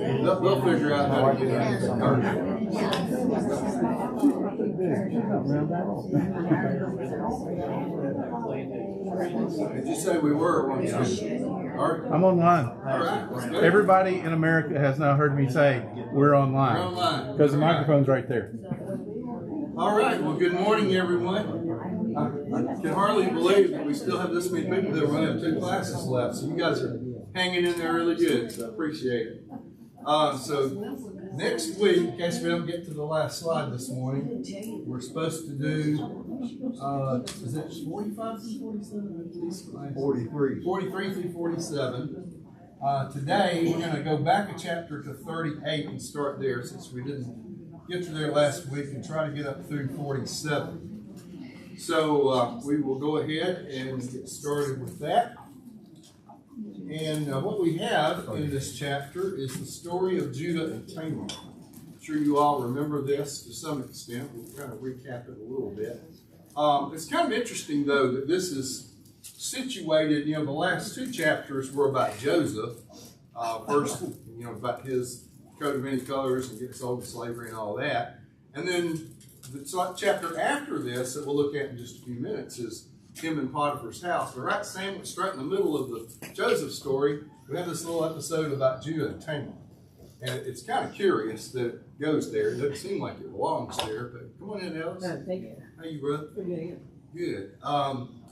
They'll figure out how to get out of the car. Did you say we were? I'm online. All right. Everybody in America has now heard me say we're online. We're online. Because the microphone's right there. All right. Well, good morning, everyone. I can hardly believe that we still have this many people that we only have 2 classes left. So you guys are hanging in there really good. So I appreciate it. So next week, in case we don't get to the last slide this morning, we're supposed to do, is it 45 through 47? 43. 43 through 47. Today, we're going to go back a chapter to 38 and start there since we didn't get to there last week and try to get up through 47. So we will go ahead and get started with that. And what we have in this chapter is the story of Judah and Tamar. I'm sure you all remember this to some extent. We'll kind of recap it a little bit. It's kind of interesting, though, that this is situated, the last 2 chapters were about Joseph. First, about his coat of many colors and getting sold to slavery and all that. And then the chapter after this that we'll look at in just a few minutes is him in Potiphar's house. But right sandwiched right in the middle of the Joseph story, we have this little episode about Judah and Tamar. And it's kind of curious that it goes there. It doesn't seem like it belongs there, but come on in, Ellis. Thank you. How you, brother? Good. Good.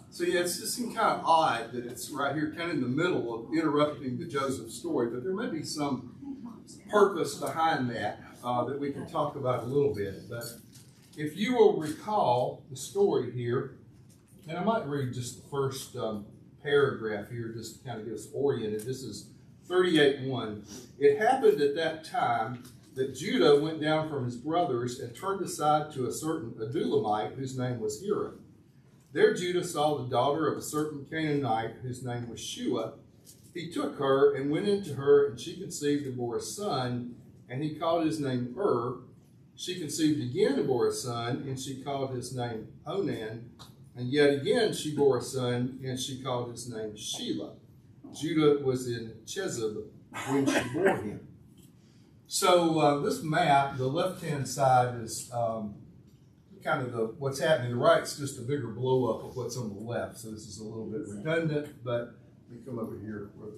So yeah, it's just seems kind of odd that it's right here, kind of in the middle of interrupting the Joseph story, but there may be some purpose behind that that we can talk about a little bit. But if you will recall the story here, and I might read just the first paragraph here just to kind of get us oriented. This is 38:1. It happened at that time that Judah went down from his brothers and turned aside to a certain Adullamite whose name was Hira. There Judah saw the daughter of a certain Canaanite whose name was Shua. He took her and went into her, and she conceived and bore a son, and he called his name She conceived again and bore a son, and she called his name Onan. And yet again she bore a son, and she called his name Shelah. Judah was in Chezib when she bore him. So this map, the left-hand side is kind of what's happening. The right's just a bigger blow-up of what's on the left. So this is a little bit redundant, but we come over here where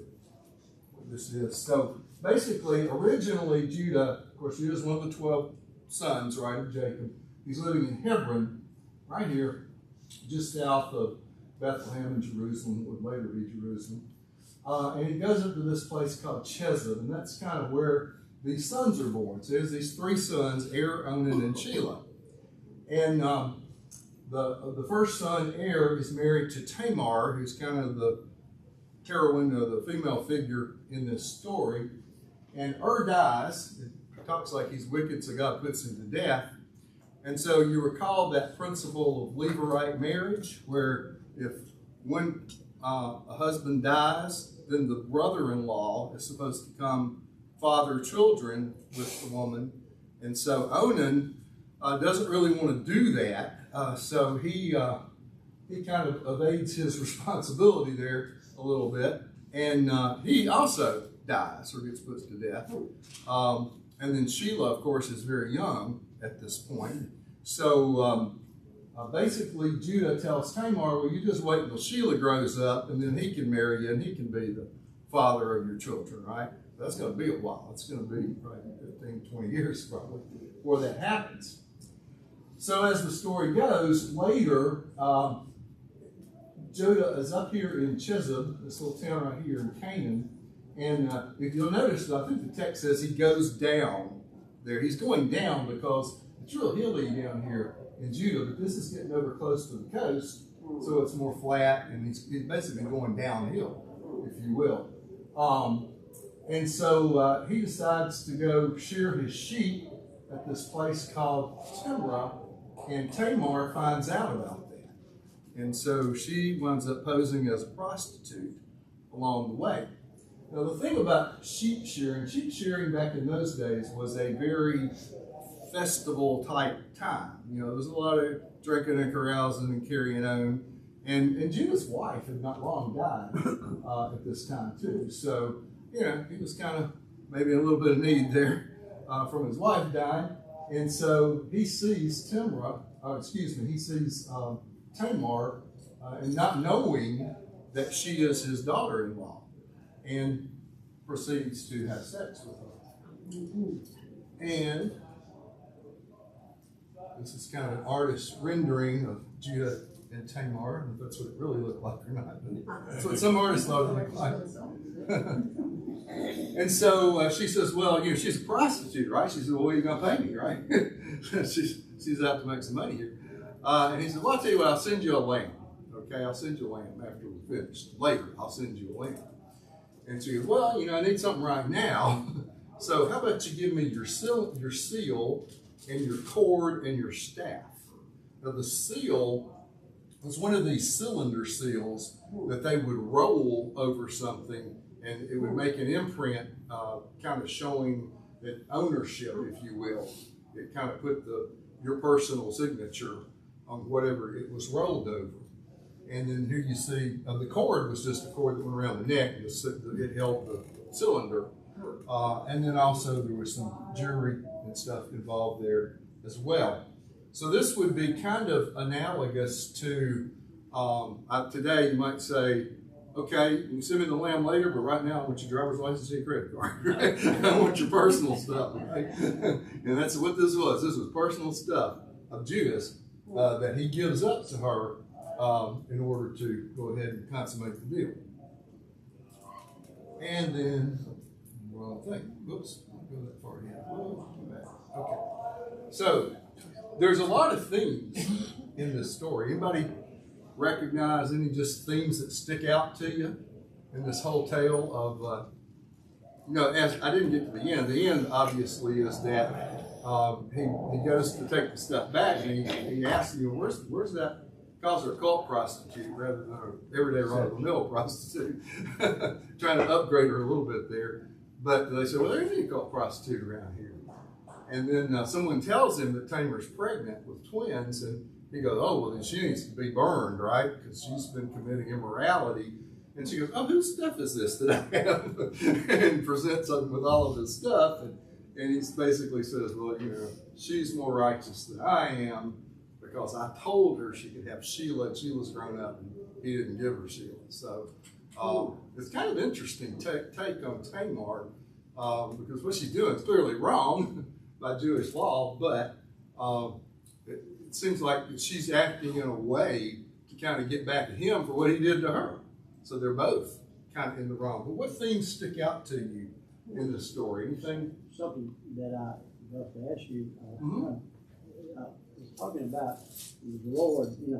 this is. So basically, originally Judah, of course, Judah's one of the 12 sons, right, of Jacob. He's living in Hebron, right here, just south of Bethlehem and Jerusalem, what would later be Jerusalem. And he goes up to this place called Chezib, and that's kind of where these sons are born. So there's these 3 sons, Onan, and Shelah. And the first son, is married to Tamar, who's kind of the heroine or the female figure in this story. And dies. It talks like he's wicked, so God puts him to death. And so you recall that principle of Levirate marriage, where if when a husband dies, then the brother-in-law is supposed to come father children with the woman. And so Onan doesn't really want to do that. So he kind of evades his responsibility there a little bit. And he also dies or gets put to death. And then Shelah, of course, is very young at this point. So basically, Judah tells Tamar, well, you just wait until Shelah grows up, and then he can marry you, and he can be the father of your children, right? That's going to be a while. It's going to be probably 15, 20 years probably before that happens. So as the story goes, later, Judah is up here in Chezib, this little town right here in Canaan. And if you'll notice, I think the text says he goes down there. He's going down because it's real hilly down here in Judah, but this is getting over close to the coast, so it's more flat, and he's basically going downhill, if you will. And so he decides to go shear his sheep at this place called Timrah, and Tamar finds out about that. And so she winds up posing as a prostitute along the way. Now, the thing about sheep shearing back in those days was a very festival type time. There was a lot of drinking and carousing and carrying on. And Judah's wife had not long died at this time, too. So, he was kind of maybe a little bit of need there from his wife dying. And so he sees Tamar, and not knowing that she is his daughter-in-law, and proceeds to have sex with her. And this is kind of an artist's rendering of Judah and Tamar, and if that's what it really looked like or not. But that's what some artists thought it looked like. And so she says, well, she's a prostitute, right? She said, well, what are you going to pay me, right? she's out to make some money here. And he said, well, I'll tell you what, I'll send you a lamb. Okay, I'll send you a lamb after we're finished. Later, I'll send you a lamb. And she goes, well, I need something right now. So how about you give me your seal and your cord and your staff. Now the seal was one of these cylinder seals that they would roll over something, and it would make an imprint kind of showing that ownership, if you will. It kind of put your personal signature on whatever it was rolled over. And then here you see the cord was just a cord that went around the neck. It held the cylinder. And then also there was some jewelry and stuff involved there as well. So this would be kind of analogous to, today you might say, okay, you can send me the lamb later, but right now I want your driver's license and your credit card. Right? I want your personal stuff. Right? And that's what this was. This was personal stuff of Judas that he gives up to her in order to go ahead and consummate the deal. And then, wrong thing. Whoops, don't go that far yet. Okay. So, there's a lot of themes in this story. Anybody recognize any just themes that stick out to you in this whole tale of, as I didn't get to the end obviously is that he goes to take the stuff back and he asks, where's that? Calls her a cult prostitute rather than an everyday run-of-the-mill prostitute. Trying to upgrade her a little bit there. But they say, well, there isn't a cult prostitute around here. And then someone tells him that Tamar's pregnant with twins, and he goes, oh, well, then she needs to be burned, right? Because she's been committing immorality. And she goes, oh, whose stuff is this that I have? And presents him with all of his stuff. And he basically says, well, she's more righteous than I am, because I told her she could have Sheila, and Sheila's grown up, and he didn't give her Sheila. So it's kind of interesting take on Tamar, because what she's doing is clearly wrong by Jewish law, but it seems like she's acting in a way to kind of get back at him for what he did to her. So they're both kind of in the wrong. But what themes stick out to you in this story? Anything? Something that I love to ask you. Talking about the Lord, he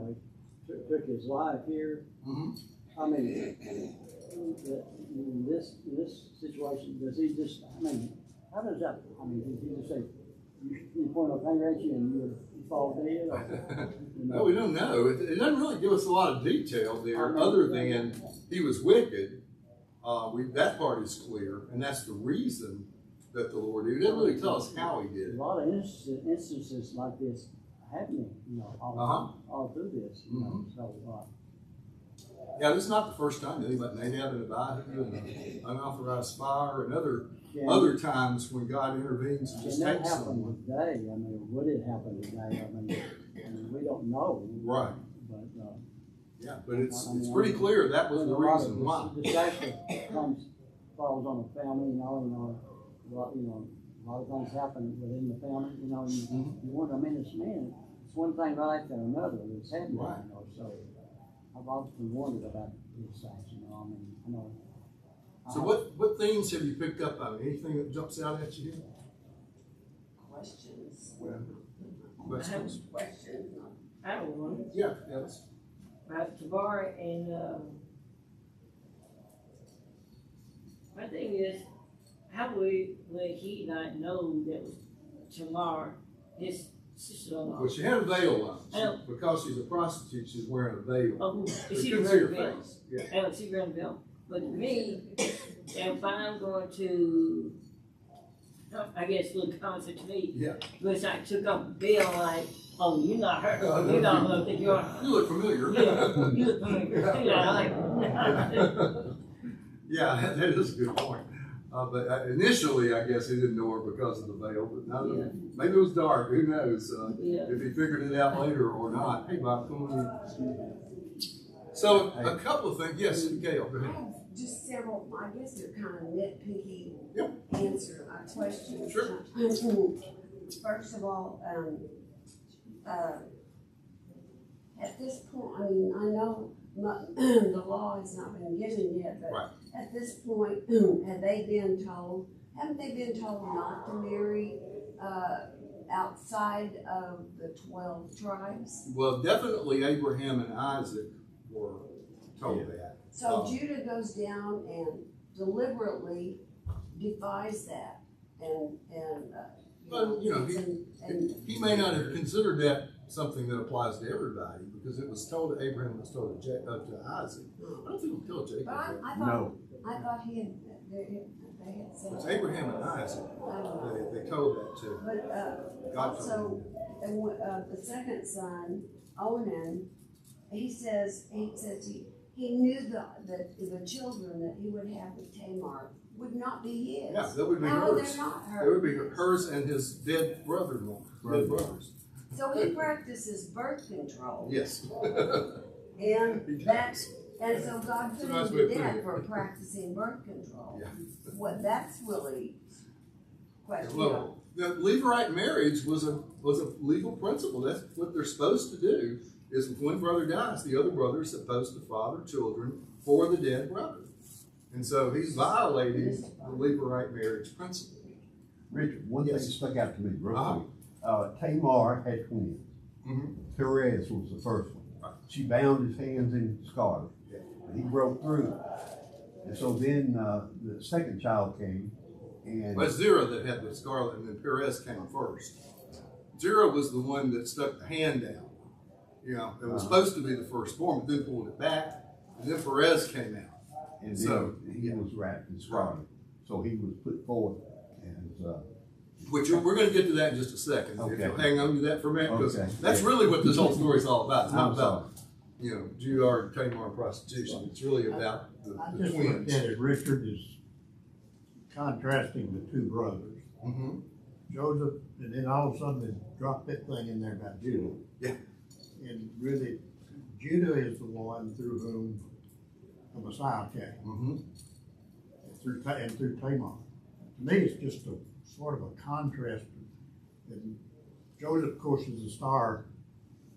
took his life here. Mm-hmm. I mean, in this situation, does he just? How does that? Does he just say, "You point a finger at you and you fall dead"? Or, No, we don't know. It doesn't really give us a lot of detail there, other than he was wicked. That part is clear, and that's the reason that the Lord did. It doesn't really tell us how he did it. A lot of instances like this happening, all through this. Yeah, this is not the first time that anybody Nadab and Abihu and unauthorized fire and other times when God intervenes and just takes someone. Today, would it happen today? We don't know. Right. But but it's pretty clear that was the reason why. Disaster falls on the family, a lot of things happen within the family, you wonder, it's one thing right after another that's happening, right. So I've often wondered about these things, I know. So what themes have you picked up on? Anything that jumps out at you? Questions. Questions? I have one. Yeah, yes. About Tamar and my thing is, how would he not know that was Tamar, his sister-in-law? Well, she had a veil on. Because she's a prostitute, she's wearing a veil. Oh, she couldn't see her veil. face. Yeah. Oh, she wearing a veil. But me, if I'm going to, I guess, a little concert to me, which I took off the veil like, oh, you're not her. You don't look like you're her. You look familiar. You look familiar. Yeah, that is a good point. But initially, I guess he didn't know her because of the veil. But now, Yeah. maybe it was dark. Who knows? Yeah. If he figured it out later or not. Hey, Bob, come on in. So a couple of things. Yes, Gail, go I ahead. have just several, I guess they're kind of nitpicky Yep. answer my questions. Sure. First of all, at this point, I mean, I know the law has not been given yet, but Right. at this point, haven't they been told not to marry outside of the 12 tribes? Well, definitely Abraham and Isaac were told that. So Judah goes down and deliberately defies that, and Well, you know, and he may not have considered that something that applies to everybody because it was told to Abraham, it was told to Isaac. I don't think it was told Jacob. but I thought they had said. It's Abraham and Isaac. I don't know. They told that to. But God also, the second son, Onan, he says he knew the children that he would have with Tamar would not be his. Yeah, that would be How hers. they're not It would be hers. hers and his dead brother-in-law, dead brothers. So he practices birth control. Yes. And He does. that's, and so God It's a put nice him way to of putting death it. for practicing birth control. Yeah. What that's really question. Well, the Levirate marriage was a legal principle. That's what they're supposed to do. Is if one brother dies, the other brother is supposed to father children for the dead brother. And so he's violating the Levirate marriage principle. Richard, one thing Yes. stuck out to me real Uh-huh. quick. Tamar had twins. Mm-hmm. Perez was the first one. Right. She bound his hands in scarlet. Yeah. And he broke through. And so then the second child came, and Well, it's Zerah that had the scarlet, and then Perez came first. Zerah was the one that stuck the hand down. You know, it was supposed to be the firstborn, but then pulled it back, and then Perez came out. then So, he was wrapped in scarlet. So he was put forth as Which we're going to get to that in just a second. If Okay. you'll hang on to that for a minute, because Okay. that's really what this whole story is all about. It's not I'm about, Judah, Tamar, and prostitution. It's really about I the just looked twins. at it, Richard is contrasting the two brothers. Mm-hmm. Joseph, and then all of a sudden they dropped that thing in there about Judah. Yeah. And really, Judah is the one through whom the Messiah came, Mm-hmm. and through Tamar. To me, it's just a sort of a contrast. And Joseph, of course, is the star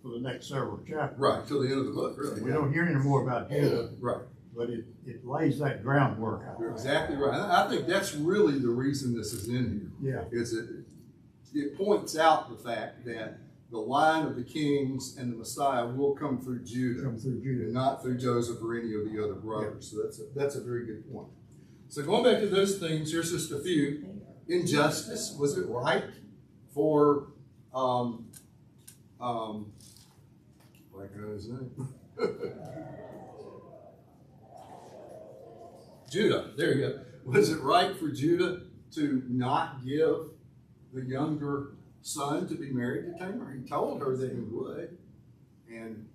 for the next several chapters. Right, till the end of the book, really. We don't hear any more about Judah, Right. but it lays that groundwork out. You're exactly right. I think that's really the reason this is in Yeah. here. Is it points out the fact that the line of the kings and the Messiah will come through Judah, Come through Judah. and not through Joseph or any of the other brothers. So that's a very good point. So going back to those things, here's just a few. Injustice. Was it right for like his name? Judah, there you go. Was it right for Judah to not give the younger son to be married to Tamar? He told her that he would, and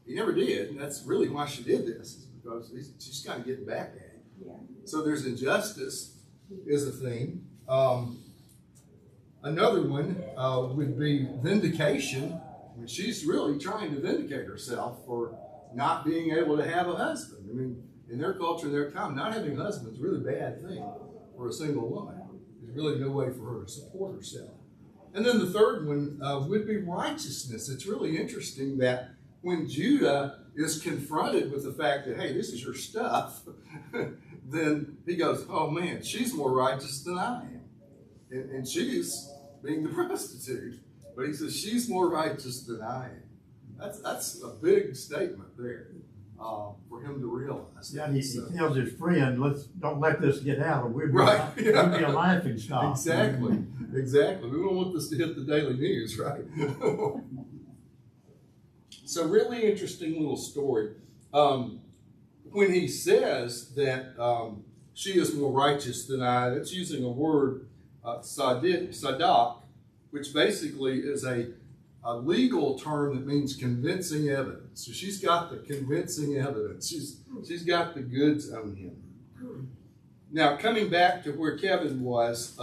he never did. And that's really why she did this, is because she's kind of getting back at him. Yeah. So there's injustice is a theme. Another one would be vindication. I mean, she's really trying to vindicate herself for not being able to have a husband. I mean, in their culture, their time, not having a husband is a really bad thing for a single woman. There's really no way for her to support herself. And then the third one would be righteousness. It's really interesting that when Judah is confronted with the fact that, hey, this is your stuff, then he goes, oh man, she's more righteous than I am. And she's being the prostitute. But he says, she's more righteous than I am. That's a big statement there for him to realize. Yeah, he tells his friend, don't let this get out, or we'll be, Right, yeah. we'll be a laughing stock. Exactly. Exactly. We don't want this to hit the daily news, right? So really interesting little story. When he says that she is more righteous than I, that's using a word, sadak, which basically is a legal term that means convincing evidence. So she's got the convincing evidence. She's got the goods on him. Now, coming back to where Kevin was,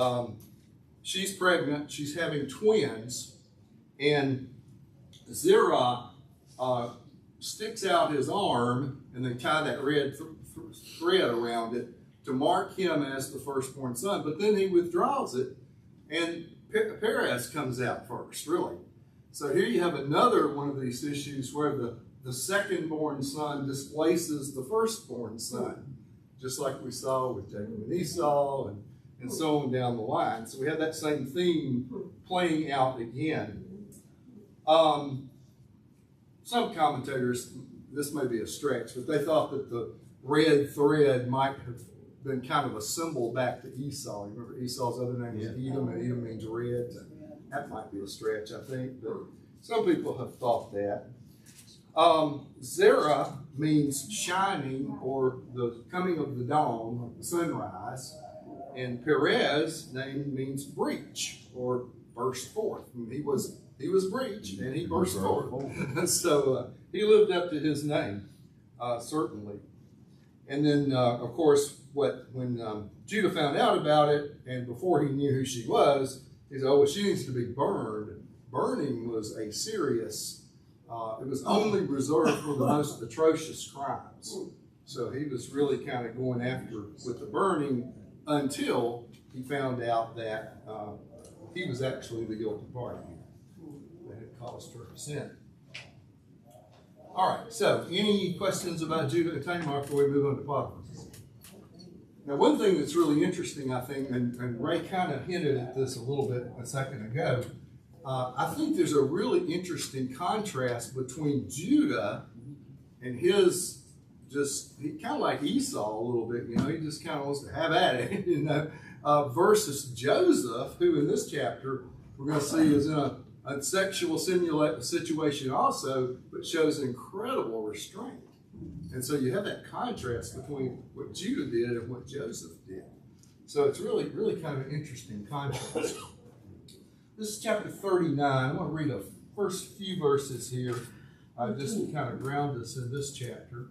she's pregnant. She's having twins. And Zerah sticks out his arm and they tie that red thread around it to mark him as the firstborn son. But then he withdraws it, and Perez comes out first, really. So here you have another one of these issues where the second-born son displaces the firstborn son, just like we saw with Jacob and Esau and so on down the line. So we have that same theme playing out again. Some commentators, this may be a stretch, but they thought that the red thread might have been kind of a symbol back to Esau. Remember Esau's other name was Edom, and Edom means red. That might be a stretch, I think, but some people have thought that. Zerah means shining or the coming of the dawn, like the sunrise. And Perez name means breach or burst forth. I mean, he was breached and he burst forth. So he lived up to his name, certainly. And then, of course, when Judah found out about it, and before he knew who she was, he said, "Oh, well, she needs to be burned." Burning was a serious. It was only reserved for the most atrocious crimes. So he was really kind of going after with the burning until he found out that he was actually the guilty party that had caused her sin. All right, so any questions about Judah and Tamar before we move on to Potiphar? Now, one thing that's really interesting, I think, and Ray kind of hinted at this a little bit a second ago, I think there's a really interesting contrast between Judah and his he kind of like Esau a little bit, he just kind of wants to have at it, versus Joseph, who in this chapter we're going to see is in a sexual situation also, but shows incredible restraint. And so you have that contrast between what Judah did and what Joseph did. So it's really, really kind of an interesting contrast. This is chapter 39. I'm going to read the first few verses here, just to kind of ground us in this chapter.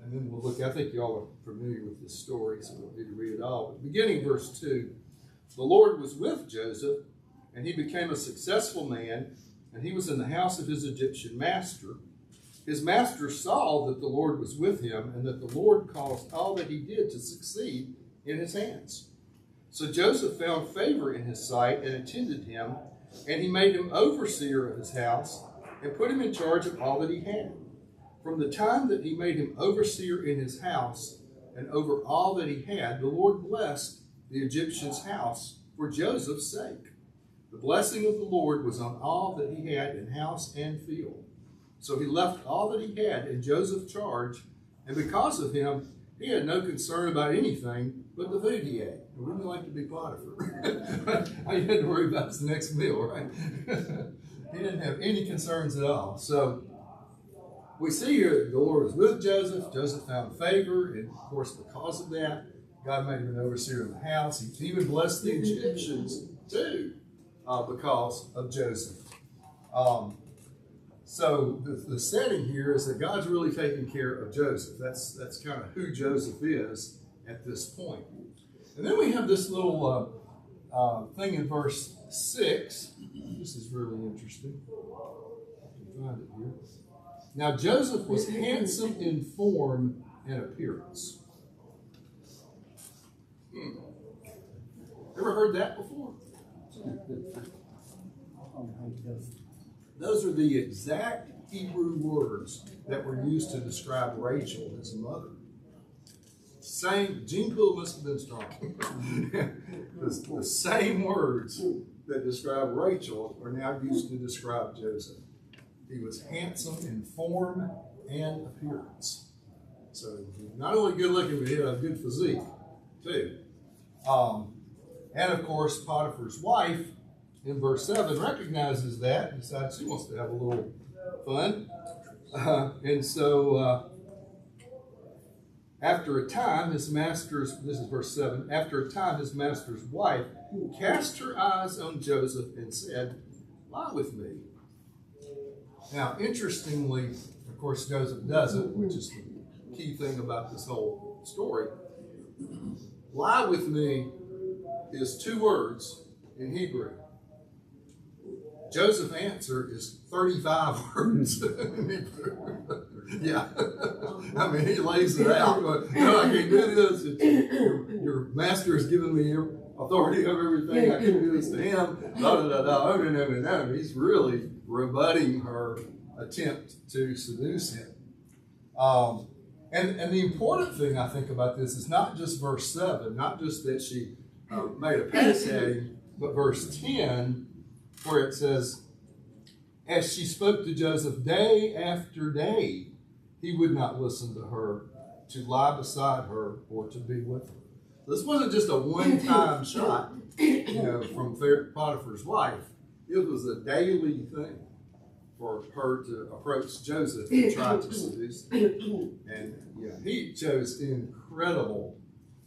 And then we'll look. I think you all are familiar with this story, so we don't need to read it all. But beginning verse 2, the Lord was with Joseph, and he became a successful man, and he was in the house of his Egyptian master. His master saw that the Lord was with him, and that the Lord caused all that he did to succeed in his hands. So Joseph found favor in his sight and attended him, and he made him overseer of his house and put him in charge of all that he had. From the time that he made him overseer in his house and over all that he had, the Lord blessed the Egyptian's house for Joseph's sake. The blessing of the Lord was on all that he had in house and field. So he left all that he had in Joseph's charge, and because of him, he had no concern about anything but the food he ate. Wouldn't you like to be Potiphar? All you had to worry about is the next meal, right? He didn't have any concerns at all. So we see here that the Lord was with Joseph. Joseph found favor, and of course, because of that, God made him an overseer of the house. He even blessed the Egyptians too, because of Joseph. So the setting here is that God's really taking care of Joseph. That's kind of who Joseph is at this point. And then we have this little thing in verse 6. This is really interesting. I can find it here. Now Joseph was handsome in form and appearance. Ever heard that before? Those are the exact Hebrew words that were used to describe Rachel, his mother. Gene pool must have been strong. The same words that describe Rachel are now used to describe Joseph. He was handsome in form and appearance. So not only good looking, but he had a good physique too. And of course, Potiphar's wife in verse 7 recognizes that and decides she wants to have a little fun. And so after a time, this is verse 7, after a time his master's wife cast her eyes on Joseph and said, "Lie with me." Now, interestingly, of course, Joseph doesn't, which is the key thing about this whole story. Lie with me is 2 words in Hebrew. Joseph's answer is 35 words in Hebrew. Yeah. I mean, he lays it out. But, no, I can't do this. Your master has given me authority over everything. I can't do this to him. Oh, no. He's really rebutting her attempt to seduce him. And the important thing I think about this is not just verse 7, not just that she made a pass at him, but verse 10, where it says, as she spoke to Joseph day after day, he would not listen to her, to lie beside her, or to be with her. This wasn't just a one-time shot, from Potiphar's wife. It was a daily thing for her to approach Joseph and try to seduce him. And he chose incredible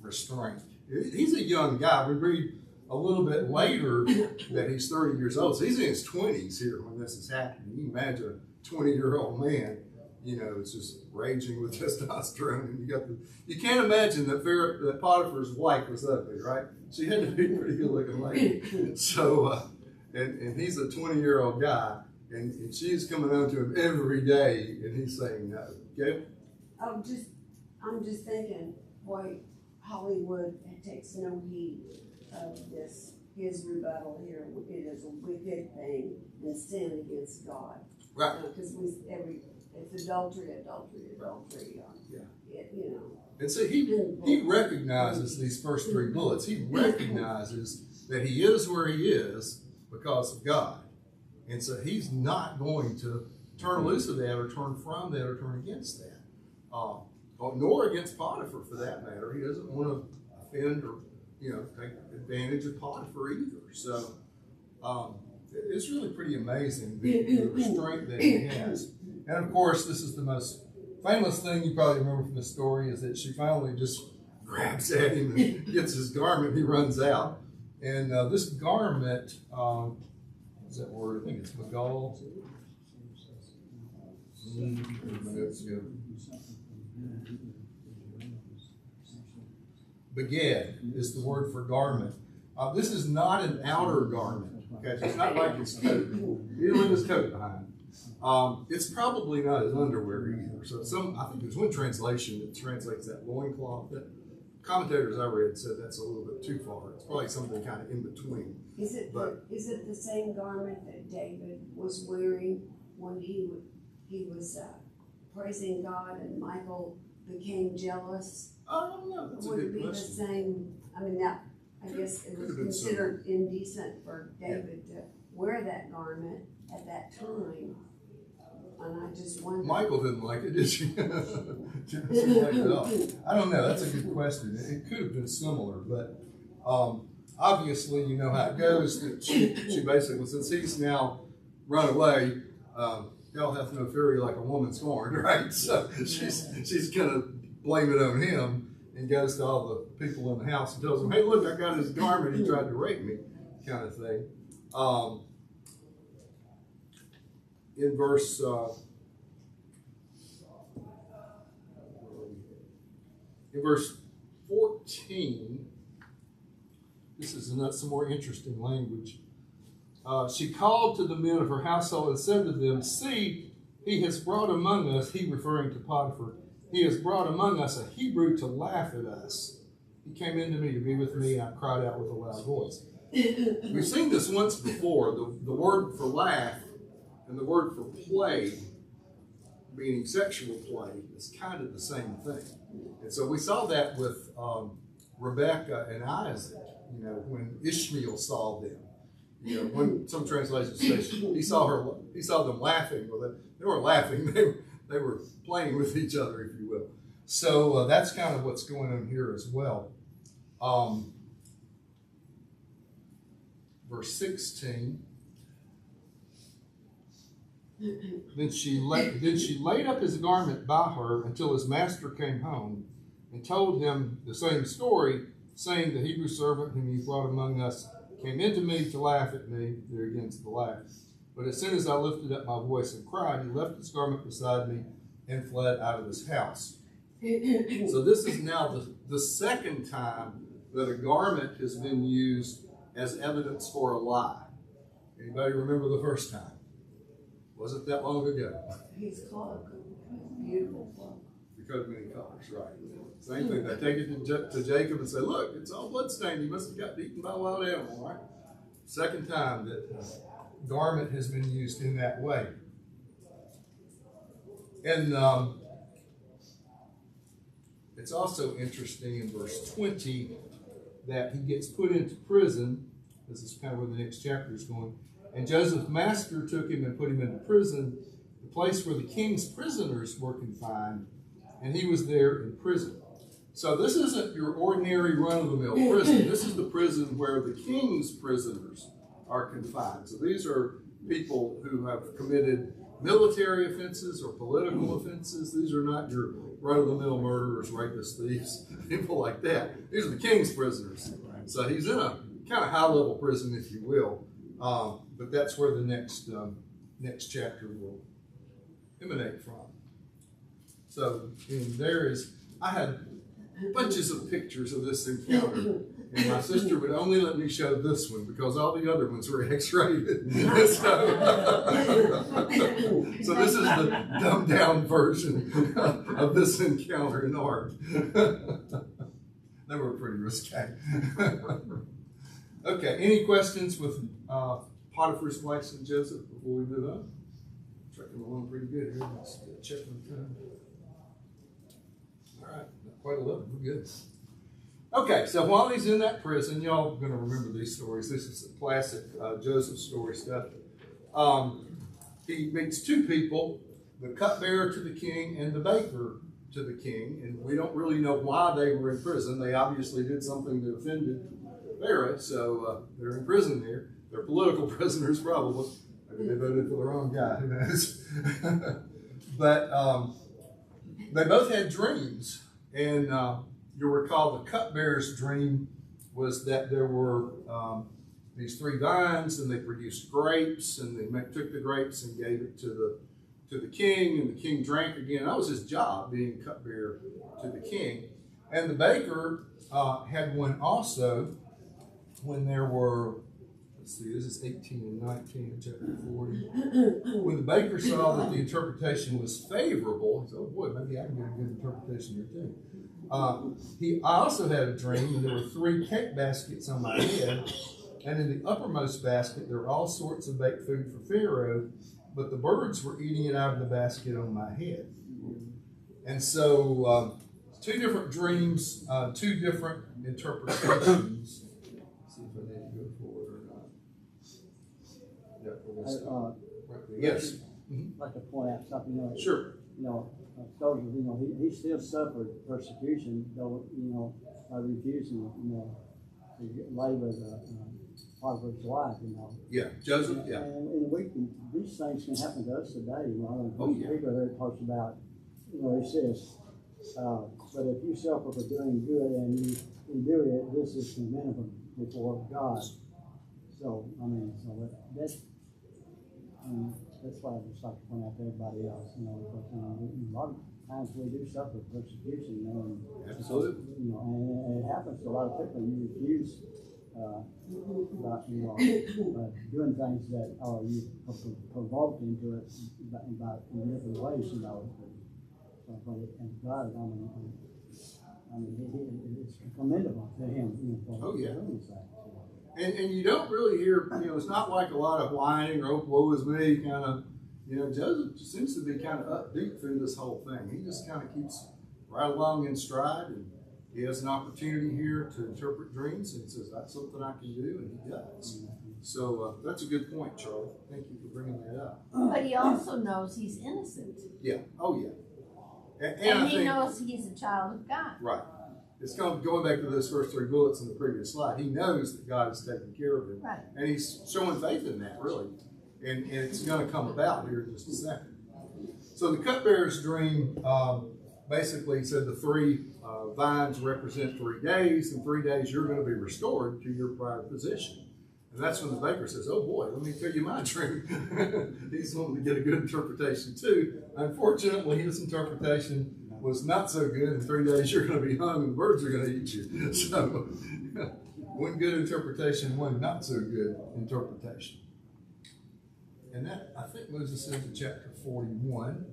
restraint. He's a young guy. We read a little bit later that he's 30 years old. So he's in his 20s here when this is happening. You can imagine a 20-year-old man, it's just raging with testosterone. And you can't imagine that Potiphar's wife was ugly, right? She had to be a pretty good-looking lady. So, and he's a 20-year-old guy, and she's coming on to him every day, and he's saying no. Okay? I'm just thinking, boy, Hollywood takes no heed of his rebuttal here. It is a wicked thing and sin against God. Right. Because it's adultery. Yeah. It. And so he recognizes these first 3 bullets. He recognizes that he is where he is because of God. And so he's not going to turn loose of that or turn from that or turn against that. Nor against Potiphar for that matter. He doesn't want to offend or take advantage of Potiphar either. So it's really pretty amazing the restraint that he has. And of course, this is the most famous thing you probably remember from the story is that she finally just grabs at him and gets his garment. He runs out. And this garment, what's that word? I think it's Begall. Beged is the word for garment. This is not an outer garment. Okay, so it's not like his coat. He didn't leave his coat behind. It's probably not his underwear either. So I think there's one translation that translates that loincloth. That commentators I read said that's a little bit too far. It's probably something kind of in between. Is it the same garment that David was wearing when he was praising God and Michael became jealous? I don't know. That's a Would it good be question. the same? I mean, I guess it was considered indecent for David to wear that garment at that time. And I just wonder. Michael didn't like it, did she? She didn't like it at all. I don't know. That's a good question. It could have been similar, but obviously, you know how it goes. That she basically, since he's now run away, hell hath no fury like a woman scorned, right? So she's gonna blame it on him and goes to all the people in the house and tells them, "Hey, look, I got his garment. He tried to rape me," kind of thing. In verse 14, this is some more interesting language. She called to the men of her household and said to them, "See, he has brought among us," he referring to Potiphar, "he has brought among us a Hebrew to laugh at us. He came into me to be with me, and I cried out with a loud voice." We've seen this once before. The word for laugh and the word for play, meaning sexual play, is kind of the same thing. And so we saw that with Rebecca and Isaac, when Ishmael saw them. When some translations say he saw them laughing. Well, they weren't laughing. They were playing with each other, if you will. So that's kind of what's going on here as well. Verse 16. Then she laid up his garment by her until his master came home and told him the same story, saying, "The Hebrew servant whom you brought among us came into me to laugh at me." There against the laugh. "But as soon as I lifted up my voice and cried, he left his garment beside me and fled out of his house." So this is now the second time that a garment has been used as evidence for a lie. Anybody remember the first time? Wasn't that long ago. His cloak, beautiful cloak. The coat of many colors, right. Same thing. They take it to Jacob and say, look, it's all bloodstained. You must have got eaten by a wild animal, right? Second time that garment has been used in that way. And it's also interesting in verse 20 that he gets put into prison. This is kind of where the next chapter is going. And Joseph's master took him and put him into prison, the place where the king's prisoners were confined, and he was there in prison. So this isn't your ordinary run-of-the-mill prison. This is the prison where the king's prisoners are confined. So these are people who have committed military offenses or political offenses. These are not your run-of-the-mill murderers, rapists, thieves, people like that. These are the king's prisoners. So he's in a kind of high-level prison, if you will. But that's where the next chapter will emanate from. So I had bunches of pictures of this encounter, and my sister would only let me show this one because all the other ones were X-rated. So this is the dumbed down version of this encounter in art. They were pretty risque. Okay, any questions with Potiphar's wife and Joseph before we move on? Trucking along pretty good here. Let's check the time. All right, not quite 11. We're good. Okay, so while he's in that prison, y'all are going to remember these stories. This is classic Joseph story stuff. He meets two people, the cupbearer to the king and the baker to the king, and we don't really know why they were in prison. They obviously did something that offended Pharaoh, so they're in prison here. They're political prisoners, probably. Maybe they voted for the wrong guy, who knows? But they both had dreams, and you'll recall the cupbearer's dream was that there were these three vines, and they produced grapes, and they took the grapes and gave it to the king, and the king drank again. That was his job, being cupbearer to the king. And the baker had one also when there were, let's see, this is 18 and 19 in chapter 40. When the baker saw that the interpretation was favorable, he said, oh boy, maybe I can get a good interpretation here too. I also had a dream, and there were 3 cake baskets on my head, and in the uppermost basket there were all sorts of baked food for Pharaoh, but the birds were eating it out of the basket on my head. And so 2 different dreams, 2 different interpretations. Let's see if I need to go forward or not. Yep, we're gonna stop. Yes. I'd like to point out something, Sure. Soldiers, he still suffered persecution, though, by refusing, to lay with Potiphar's wife, Yeah, Joseph, yeah. And these things can happen to us today, Oh, yeah. People here talks about, it says, but if you suffer for doing good and you do it, this is commendable before God. So, that's why I just like to point out to everybody else, because a lot of times we do suffer persecution, and Absolutely. And it happens to a lot of people. You refuse about doing things that you provoked into it about in different ways, and God, it's commendable to him, for Oh, yeah. doing that. And you don't really hear, it's not like a lot of whining or, oh, woe is me, kind of, Joseph just seems to be kind of upbeat through this whole thing. He just kind of keeps right along in stride, and he has an opportunity here to interpret dreams, and he says, that's something I can do, and he does. So that's a good point, Charlie. Thank you for bringing that up. But he also knows he's innocent. Yeah, oh yeah. And he knows he's a child of God. Right. It's going back to those first 3 bullets in the previous slide. He knows that God is taking care of him. Right. And he's showing faith in that, really. And it's going to come about here in just a second. So the cupbearer's dream basically said the 3 vines represent 3 days. In 3 days, you're going to be restored to your prior position. And that's when the baker says, oh boy, let me tell you my dream. He's wanting to get a good interpretation too. Unfortunately, his interpretation was not so good. In 3 days you're going to be hung and the birds are going to eat you. So one good interpretation, one not so good interpretation. And that, I think, moves us into chapter 41.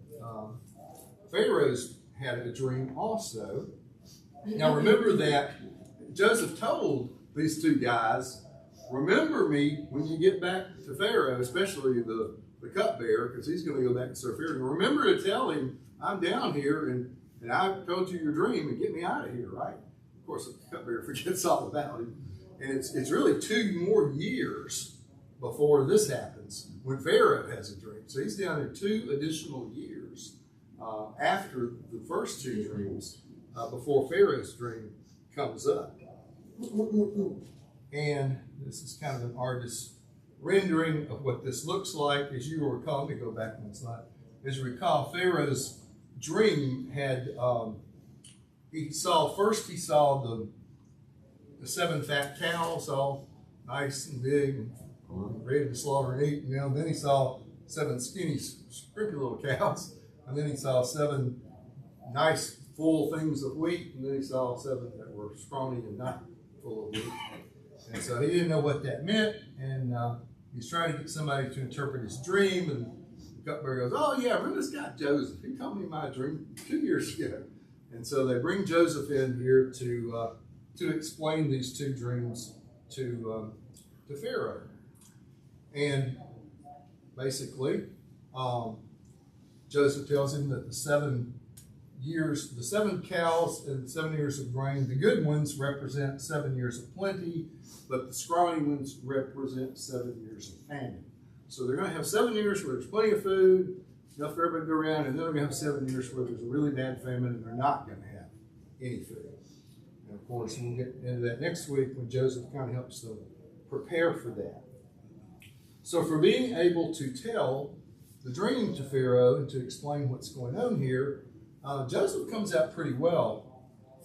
Pharaoh's had a dream also. Now remember that Joseph told these two guys, remember me when you get back to Pharaoh, especially the cupbearer, because he's going to go back and serve Pharaoh. And remember to tell him, I'm down here and I told you your dream and get me out of here, right? Of course, the cupbearer forgets all about him. And it's really 2 more years before this happens when Pharaoh has a dream. So he's down there 2 additional years after the first 2 dreams before Pharaoh's dream comes up. And this is kind of an artist's rendering of what this looks like. As you will recall, let me go back one slide. As you recall, Pharaoh's dream had, he saw the 7 fat cows, all nice and big and ready to slaughter and eat. And then he saw 7 skinny, scrimpy little cows. And then he saw 7 nice, full things of wheat. And then he saw 7 that were scrawny and not full of wheat. And so he didn't know what that meant. And he's trying to get somebody to interpret his dream. And the cupbearer goes, oh yeah, remember this guy Joseph? He told me my dream 2 years ago. And so they bring Joseph in here to explain these 2 dreams to Pharaoh. And basically, Joseph tells him that the 7 cows and 7 years of grain, the good ones represent 7 years of plenty, but the scrawny ones represent 7 years of famine. So they're going to have 7 years where there's plenty of food, enough for everybody to go around, and then they're going to have 7 years where there's a really bad famine and they're not going to have any food. And of course, we'll get into that next week when Joseph kind of helps them prepare for that. So for being able to tell the dream to Pharaoh and to explain what's going on here, Joseph comes out pretty well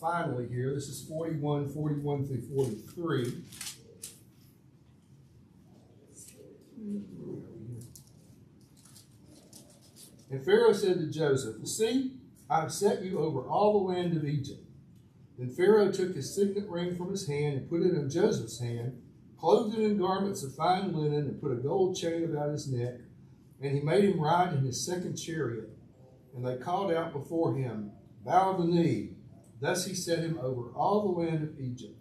finally here. This is 41 through 43. And Pharaoh said to Joseph, see, I have set you over all the land of Egypt. Then Pharaoh took his signet ring from his hand and put it in Joseph's hand, clothed him in garments of fine linen, and put a gold chain about his neck. And he made him ride in his 2nd chariot. And they called out before him, bow the knee. Thus he set him over all the land of Egypt.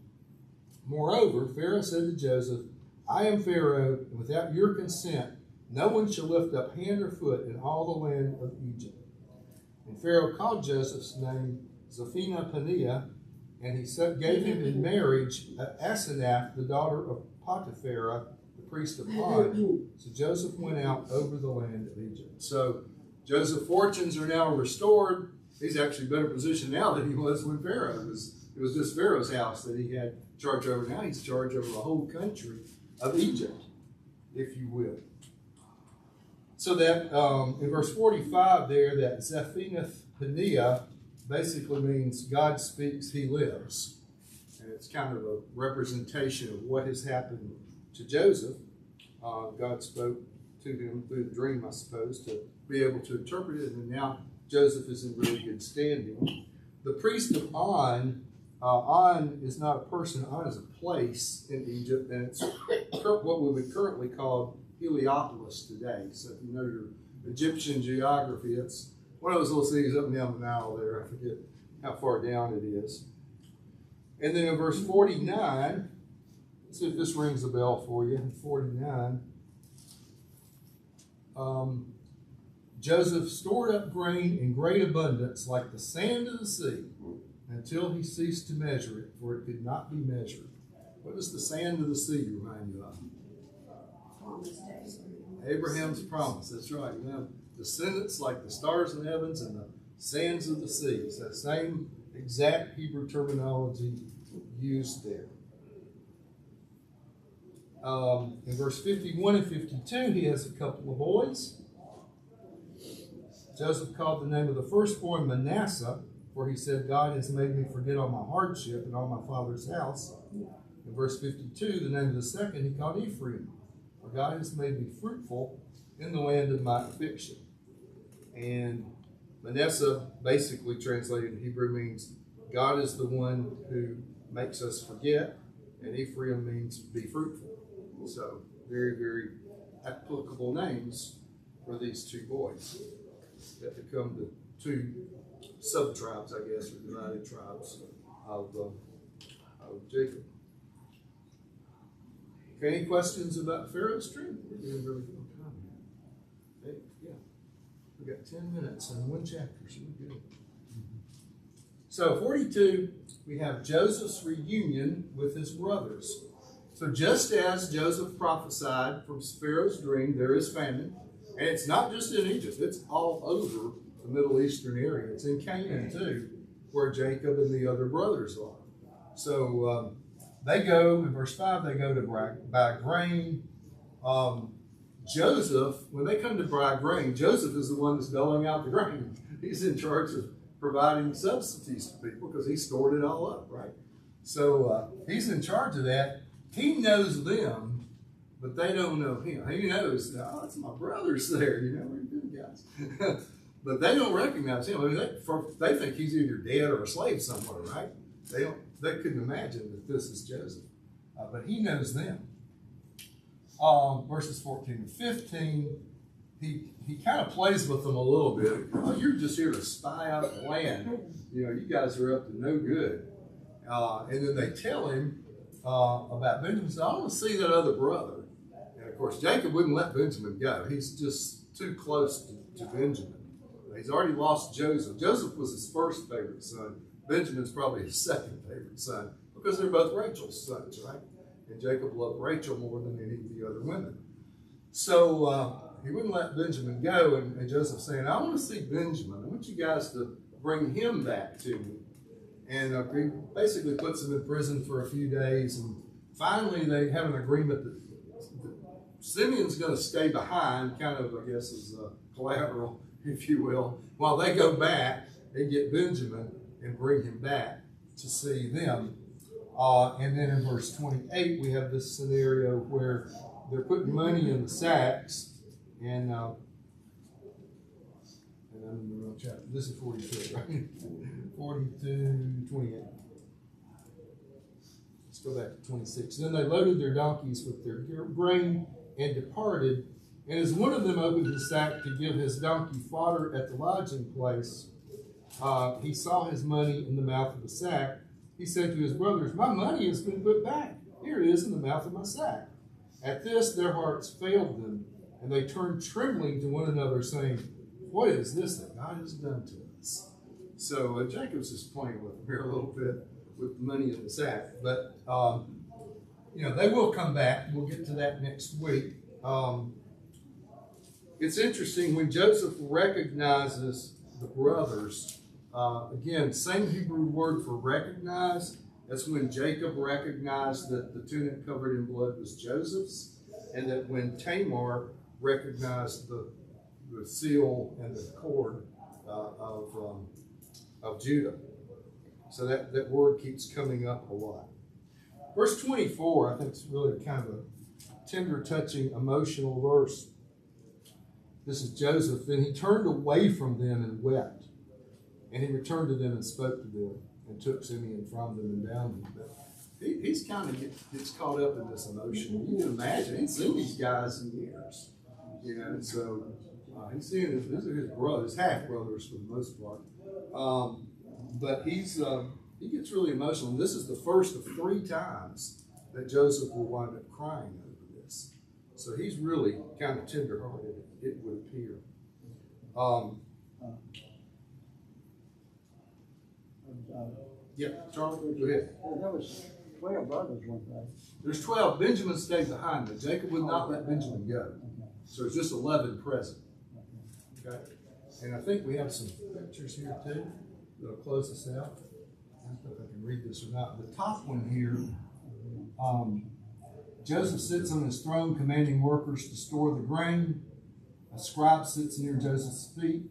Moreover, Pharaoh said to Joseph, I am Pharaoh, and without your consent, no one shall lift up hand or foot in all the land of Egypt. And Pharaoh called Joseph's name Zephaniah, and he gave him in marriage Asenath, the daughter of Potiphar, the priest of On. So Joseph went out over the land of Egypt. So Joseph's fortunes are now restored. He's actually better positioned now than he was when Pharaoh was. It was just Pharaoh's house that he had charge over. Now he's charge over the whole country of Egypt, if you will. So that in verse 45 there, that Zephaniah basically means God speaks, he lives. And it's kind of a representation of what has happened to Joseph. God spoke to him through the dream, I suppose, to be able to interpret it. And now Joseph is in really good standing. The priest of On is not a person. On is a place in Egypt. And it's what we would currently call Heliopolis today. So if you know your Egyptian geography, it's one of those little cities up and down the Nile there. I forget how far down it is. And then in verse 49, let's see if this rings a bell for you. In 49, Joseph stored up grain in great abundance like the sand of the sea until he ceased to measure it, for it could not be measured. What does the sand of the sea remind you of? Abraham's promise. That's right. You have descendants like the stars in the heavens and the sands of the seas. That same exact Hebrew terminology used there. In verse 51 and 52, he has a couple of boys. Joseph called the name of the firstborn Manasseh, for he said, God has made me forget all my hardship and all my father's house. In verse 52, the name of the second he called Ephraim, for God has made me fruitful in the land of my affliction. And Manasseh, basically translated in Hebrew, means God is the one who makes us forget, and Ephraim means be fruitful. So very, very applicable names for these two boys that become the two sub-tribes, I guess, or divided tribes of Jacob. Okay, any questions about Pharaoh's dream? We're doing really good time here. Okay, yeah. We got 10 minutes and one chapter, so we're good. So 42, we have Joseph's reunion with his brothers. So just as Joseph prophesied from Pharaoh's dream, there is famine. And it's not just in Egypt, it's all over the Middle Eastern area. It's in Canaan too, where Jacob and the other brothers are. So they go, in verse 5, they go to buy grain. Joseph, when they come to buy grain, Joseph is the one that's doling out the grain. He's in charge of providing subsidies to people because he stored it all up, right? So he's in charge of that. He knows them, but they don't know him. He knows, oh, it's my brothers there, you know, we're good guys. But they don't recognize him. I mean, they think he's either dead or a slave somewhere, right? They couldn't imagine that this is Joseph. But he knows them. Verses 14 and 15, he kind of plays with them a little bit. Oh, you're just here to spy out the land. You know, you guys are up to no good. And then they tell him about Benjamin. So I want to see that other brother. And of course, Jacob wouldn't let Benjamin go. He's just too close to Benjamin. He's already lost Joseph. Joseph was his first favorite son. Benjamin's probably his second favorite son because they're both Rachel's sons, right? And Jacob loved Rachel more than any of the other women. So he wouldn't let Benjamin go. And Joseph saying, I want to see Benjamin. I want you guys to bring him back to me. And he basically puts him in prison for a few days. And finally, they have an agreement that Simeon's going to stay behind, kind of, I guess, as collateral, if you will, while they go back and get Benjamin and bring him back to see them. And then in verse 28, we have this scenario where they're putting money in the sacks, and I'm in the wrong chapter. This is 42, right? 42, 28. Let's go back to 26. Then they loaded their donkeys with their grain and departed. And as one of them opened his sack to give his donkey fodder at the lodging place, he saw his money in the mouth of the sack. He said to his brothers, my money has been put back. Here it is in the mouth of my sack. At this, their hearts failed them, and they turned trembling to one another, saying, what is this that God has done to us? So Jacob's just playing with them here a little bit with the money in the sack. But, they will come back. We'll get to that next week. It's interesting when Joseph recognizes the brothers. Again, same Hebrew word for recognize. That's when Jacob recognized that the tunic covered in blood was Joseph's, and that when Tamar recognized the seal and the cord of Judah. So that word keeps coming up a lot. Verse 24, I think, is really kind of a tender, touching, emotional verse. This is Joseph. Then he turned away from them and wept. And he returned to them and spoke to them and took Simeon from them and bound them. But he's kind of gets caught up in this emotion. You can imagine, he's seen these guys in years. And so he's seeing these are his brothers, half brothers for the most part. But he gets really emotional. And this is the first of 3 times that Joseph will wind up crying over this. So he's really kind of tenderhearted, it would appear. Yeah, Charlie, go ahead. There was 12 brothers, weren't there? There's 12. Benjamin stayed behind, but Jacob would not let Benjamin go. So it's just 11 present. Okay? And I think we have some pictures here too that'll close us out. I don't know if I can read this or not. The top one here, Joseph sits on his throne commanding workers to store the grain. A scribe sits near Joseph's feet.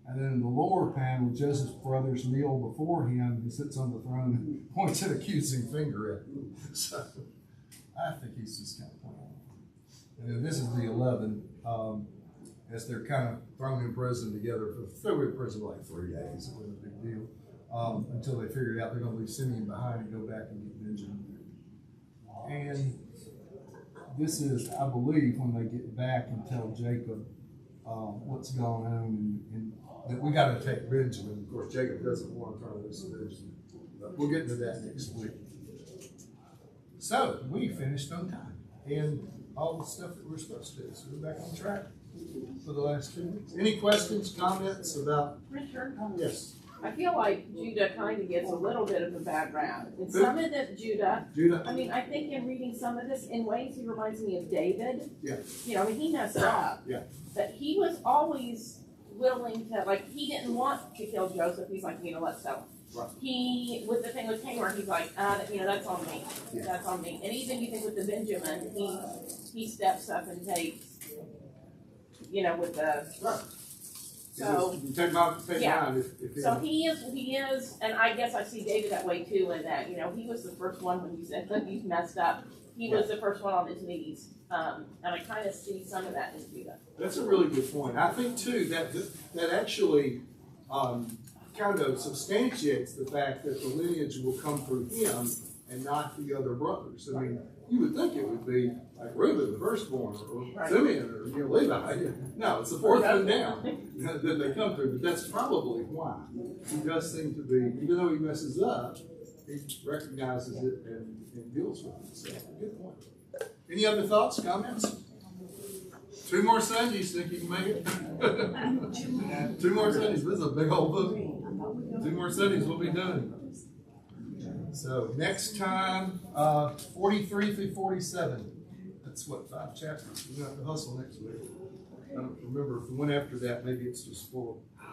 And then in the lower panel, Joseph's brothers kneel before him. He sits on the throne and points an accusing finger at them. So I think he's just kind of playing. And then this is the 11. And as they're kind of thrown in prison together. They were in prison for like 3 days. It wasn't a big deal. Until they figured out they're going to leave Simeon behind and go back and get Benjamin. And this is, I believe, when they get back and tell Jacob what's going on, and that we got to take Benjamin. Of course, Jacob doesn't want to turn loose Benjamin, but we'll get into that next week. So we finished on time and all the stuff that we're supposed to do. So we're back on track for the last 2 weeks. Any questions, comments about? Richard? Yes. I feel like Judah kind of gets a little bit of a bad rap. And some of the Judah, I mean, I think in reading some of this, in ways he reminds me of David. Yeah. You know, I mean, he messed up. Yeah. But he was always willing to, like, he didn't want to kill Joseph. He's like, you know, let's sell him. Right. He, with the thing with Tamar, he's like, you know, that's on me. Yeah. That's on me. And even you think with the Benjamin, he steps up and takes, you know, with the. Right. So you take mine. So he is, and I guess I see David that way too. In that, you know, he was the first one when you said that he's messed up. He was the first one on his knees, and I kind of see some of that in Judah. That's a really good point. I think too that actually kind of substantiates the fact that the lineage will come through him and not the other brothers. I mean, you would think it would be like Reuben, the firstborn, or Simeon, or Levi. No, it's the fourth one down that they come through. But that's probably why he does seem to be, even though he messes up, he recognizes it and deals with it. So, good point. Any other thoughts, comments? 2 more Sundays, think you can make it? 2 more Sundays. This is a big old book. 2 more Sundays, we'll be done. So next time, 43 through 47. That's what, 5 chapters. We're going to have to hustle next week. I don't remember if the one after that, maybe it's just 4.